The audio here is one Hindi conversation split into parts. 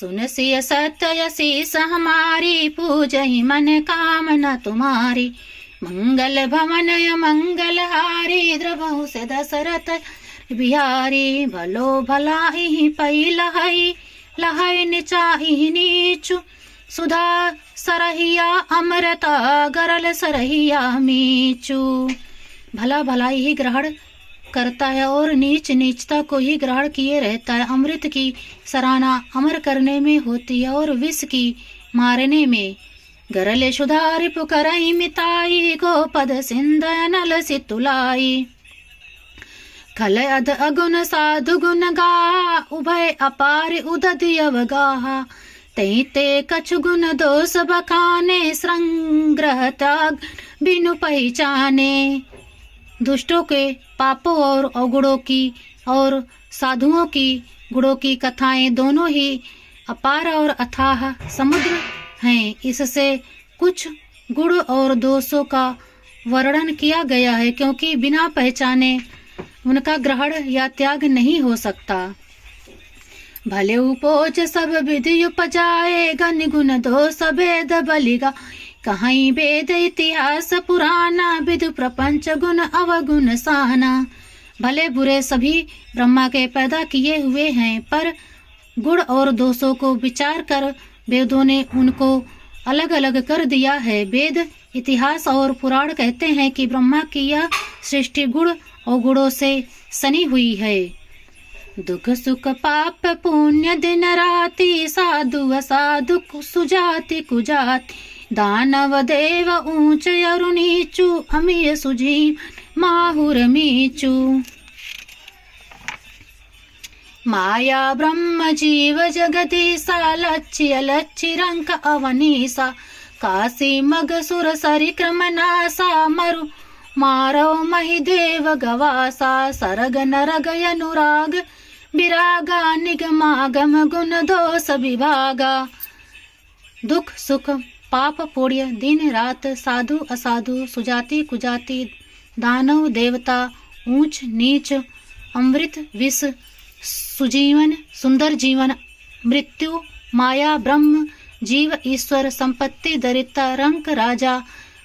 सुन सिय सत्य शीस हमारी, पूजहि मन कामना तुम्हारी। मंगल भवनय मंगल हारी, द्रवहु से दशरथ बिहारी। भलो भलाई पै लहई, लहई निचाहि नीचु। सुधा सरहिया अमृता, गरल सरहिया मीचू। भला भलाई ही ग्रहण करता है और नीच नीचता को ही ग्रहण किए रहता है। अमृत की सराहना अमर करने में होती है और विष की मारने में। गरले सुधारि पुकरई मिताई, गोपद सिंध नल सितुलाई। खल अध अगुण साधु गुण गा, उभय अपार उदद अवगाहा। तई ते कछु गुण दोष बखाने, संग्रह त्याग बिनु पहचाने। दुष्टों के पापों और अवगुणों की और साधुओं की गुणों की कथाएं दोनों ही अपार और अथाह समुद्र हैं। इससे कुछ गुण और दोषों का वर्णन किया गया है, क्योंकि बिना पहचाने उनका ग्रहण या त्याग नहीं हो सकता। भले उपोज सब विधि उपजाए, गण गुण दोष भेद बलिगा। कहीं वेद इतिहास पुराना, विदु प्रपंच गुण अवगुण साना। भले बुरे सभी ब्रह्मा के पैदा किए हुए हैं, पर गुण और दोषों को विचार कर वेदों ने उनको अलग अलग कर दिया है। वेद इतिहास और पुराण कहते हैं कि ब्रह्मा की यह सृष्टि गुण और गुणों से सनी हुई है। दुख सुख पाप पुण्य दिन राति, साधु असाधु सुजाति कुजाति। दानव देव ऊंच अरु नीचु, अमीय सुजीव माहुर मीचु। माया ब्रह्म जीव जगदीसा, लच्छी अलच्छी रंक अवनीसा। काशी मग सुर सरि क्रम नासा, मरु मारव महि देव गवासा। सरग नरग अनुराग विरागा, निगमागम गुण दोष विभागा। दुख सुख पाप पुण्य दिन रात, साधु असाधु सुजाति कुजाति, दानव देवता ऊंच नीच, अमृत विष, सुजीवन सुंदर जीवन, मृत्यु माया ब्रह्म जीव ईश्वर, संपत्ति दरिद्रता, रंक राजा,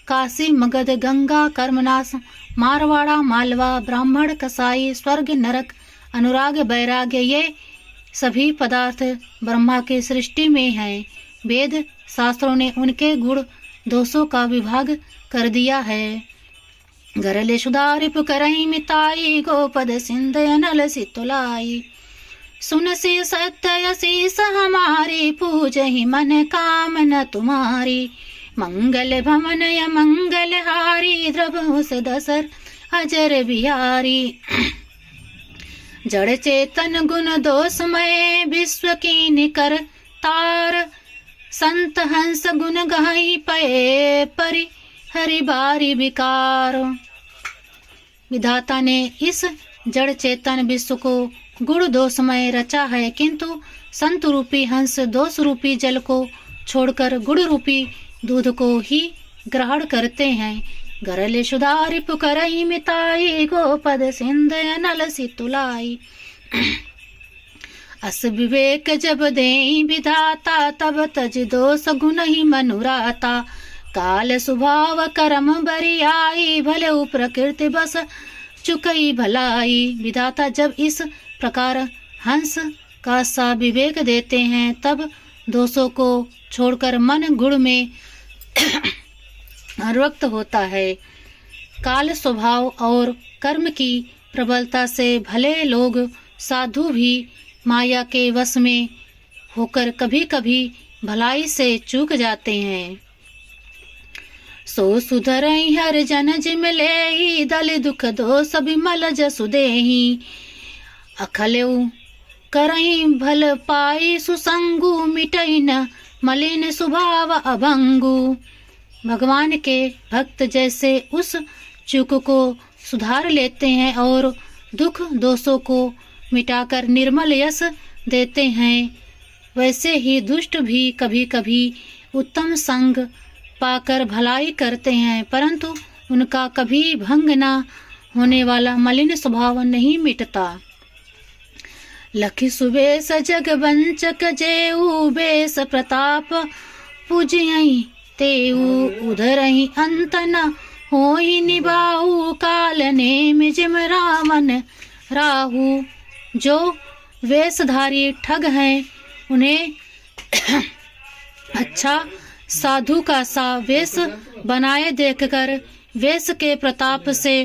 काशी मगध गंगा कर्मनाश, मारवाड़ा मालवा, ब्राह्मण कसाई, स्वर्ग नरक, अनुराग वैराग्य, ये सभी पदार्थ ब्रह्मा के सृष्टि में हैं। वेद शास्त्रों ने उनके गुण दोषों का विभाग कर दिया है। गरले सुधारि पुकरई मिताई, गोपद सिंध नल सितुलाई। सुन से सत्य शीस हमारी, पूजहि मन कामना तुम्हारी। मंगल भवनय मंगल हारी, द्रवहु से दशर अजर बिहारी। जड़ चेतन गुण दोषमय, विश्व कीन कर तार। संत हंस गुण गहई पये, परि हरि बारी विकार। विधाता ने इस जड़ चेतन विश्व को गुण दोषमय रचा है, किंतु संत रूपी हंस दोष रूपी जल को छोड़कर गुण रूपी दूध को ही ग्रहण करते हैं। गरले सुधारि पुकरई मिताई, गोपद सिंध नल सितुलाई। अस विवेक जब देई विधाता, तब तज दोष गुण ही मनुराता। काल स्वभाव कर्म बरियाई, भले प्रकृति बस चुकई भलाई। विधाता जब इस प्रकार हंस का सा विवेक देते हैं, तब दोषों को छोड़कर मन गुण में अनुरक्त होता है। काल स्वभाव और कर्म की प्रबलता से भले लोग साधु भी माया के वश में होकर कभी कभी भलाई से चूक जाते हैं। सो सुधरई हर जन जिम लेहि, दल दुख दोष विमल जसु देहि। अखलेउ करई भल पाई सुसंगु, मिटई न मलिन स्वभाव अभंगु। भगवान के भक्त जैसे उस चूक को सुधार लेते हैं और दुख दोषों को मिटाकर निर्मल यश देते हैं, वैसे ही दुष्ट भी कभी कभी उत्तम संग पाकर भलाई करते हैं, परंतु उनका कभी भंग न होने वाला मलिन स्वभाव नहीं मिटता। लखि सुबेश जग वंचक जेऊ बेस प्रताप पूजयई तेऊ उधरहि अंत न होई निबाऊ काल नेम जिम रावण राहु। जो वेशधारी ठग हैं उन्हें अच्छा साधु का सा वेश बनाए देखकर वेश के प्रताप से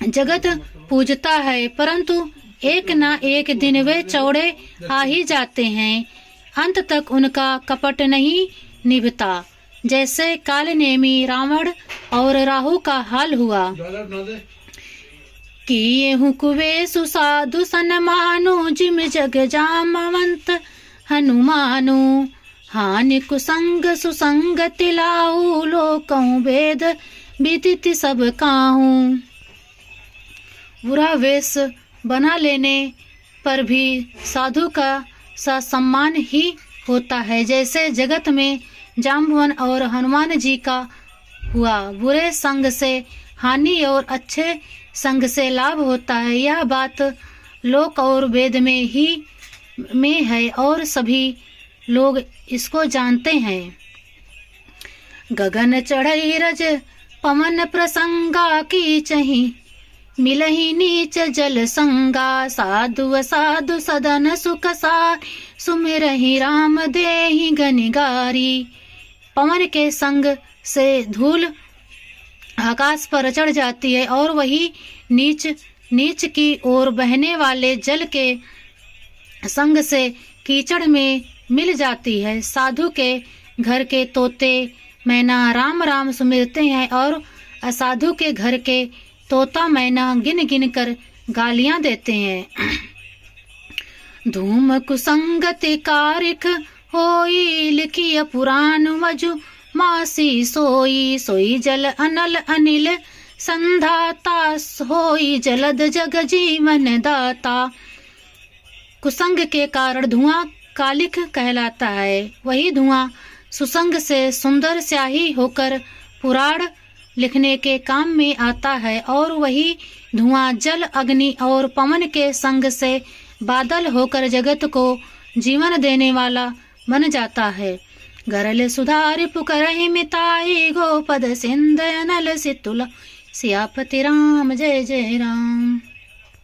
जगत पूजता है, परंतु एक ना एक दिन वे चौड़े आ ही जाते हैं। अंत तक उनका कपट नहीं निभता। जैसे कालनेमी रावण और राहु का हाल हुआ। किए हूँ कुवेशु साधु सन मानु जिम जग जामवंत हनुमानु। हानि कुसंग सुसंग तिलाऊ लोकहूँ वेद विदित सब काहूँ। बुरा वेश बना लेने पर भी साधु का सा सम्मान ही होता है, जैसे जगत में जाम्बवन और हनुमान जी का हुआ। बुरे संग से हानि और अच्छे संग से लाभ होता है। यह बात लोक और वेद में है और सभी लोग इसको जानते हैं। गगन चढ़ई रज पवन प्रसंगा की चही मिलही नीच जल संगा। साधु असाधु सदन सुख सार सुमिरहि राम देहि गनिगारी। पवन के संग से धूल आकाश पर चढ़ जाती है और वही नीच की ओर बहने वाले जल के संग से कीचड़ में मिल जाती है। साधु के घर के तोते मैना राम राम सुमिरते हैं और असाधु के घर के तोता मैना गिन गिन कर गालियां देते हैं। धूम कुसंगति कारिक होई लिखिय पुराण वजु मासी सोई। सोई जल अनल अनिल संधाता होई जलद जग जीवन दाता। कुसंग के कारण धुआं कालिक कहलाता है। वही धुआं सुसंग से सुंदर स्याही होकर पुराण लिखने के काम में आता है और वही धुआं जल अग्नि और पवन के संग से बादल होकर जगत को जीवन देने वाला बन जाता है। गरल सुधारि पुकरहि मिताई गोपद सिंध अनल सितुल सियापति राम जय जय राम।